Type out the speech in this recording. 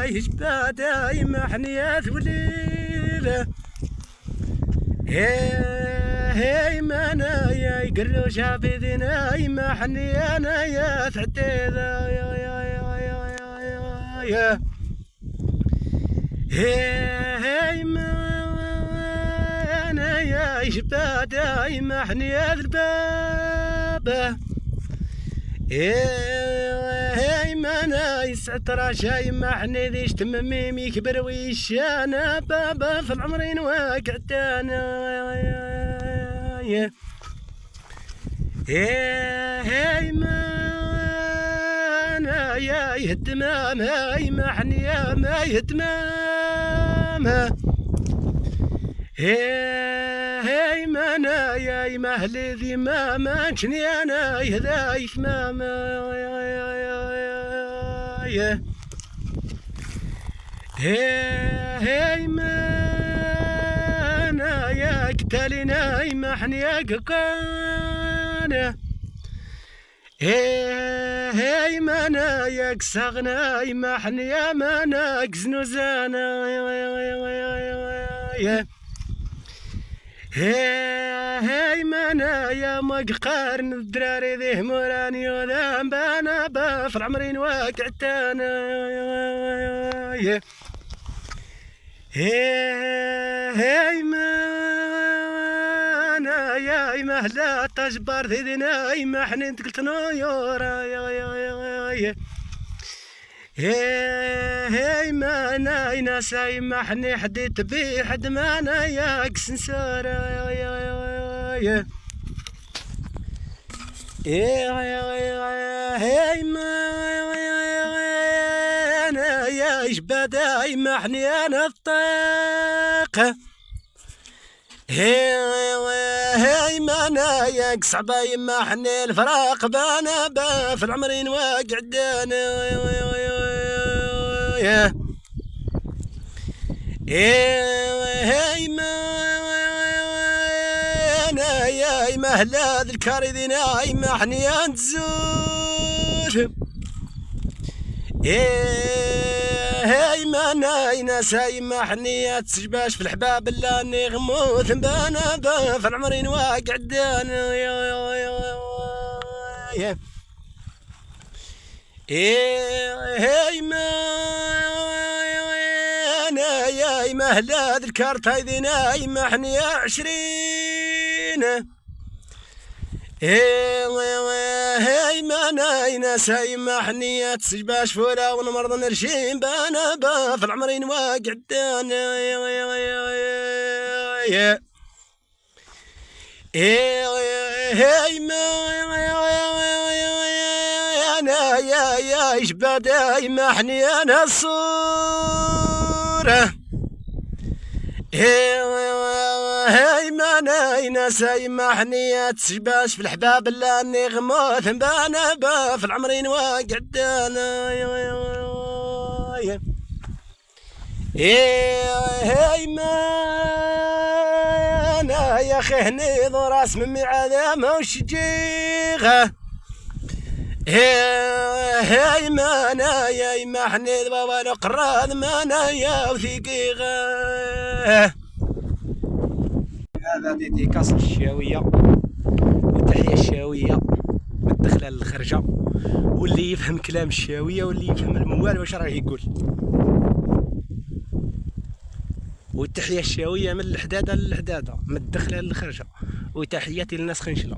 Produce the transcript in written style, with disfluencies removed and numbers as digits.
يشبه دايما حنيات وليله هي مانا يا يقرو شافينا يما حنيانا يا تعتيذا يا هي مانا يا يشبه دايما حنيات البابه هي مانا يسعد راشا يما حني ذيش تمميم يكبر ويشانا بابا في العمرين واقعتانا هي مانا يا يهتمام هي ما حنيا ما يهتمام هي مانا يا مهلي ذي ما مانشني انا يهذا يثمام هي مانا يا قتالنا يما حنيا قانا هي مانا يا قصغنا يما حنيا مانا قزنوزانا هي مانا يا مقارن الدراري ذي موراني وذنب انا با في العمرين واقعتانا هي مانا يا مهلا تجبر ذينا يما حنين تقلت نيورا هي مانا يناسا يما حني حديت بي حد مانا يا قسنسارا هي مانا يا يشبدا يما حني انا الطاقة هي مانا يا قصعبة يما حني الفراق بانا با في العمرين واقعدانا هي مانا يا مهلا ذكر ذينا يما حنيان تزور هي مانا يناسا يما حنيات تشباش في الحباب لا نغموث بانا با في العمرين واقعدانا هي مانا يا مهلا ذكرت هذينا يما حنيا 20 هي مانا يناسا يما حنيا تسجباش فولا ونمرض نرشين بانا با في العمرين واقعدانا هي مانا يا يشبه دايما حنيا انا الصورة هي مانا يناسا يما حنيا تشباش في الحباب لا نغموث بانا با في العمرين واقعدانا هي مانا يا خهني ذو راس من معاذا وشجيغه هي مانا يا يما حني بابا نقراض مانا يا وثقيغه هذا ديديكاس الشاويه التحيه الشاويه مدخله للخرجه واللي يفهم كلام الشاويه واللي يفهم الموال واش راه يقول والتحيه الشاويه من الحداده للحداده مدخله للخرجه وتحياتي للناس خنشله.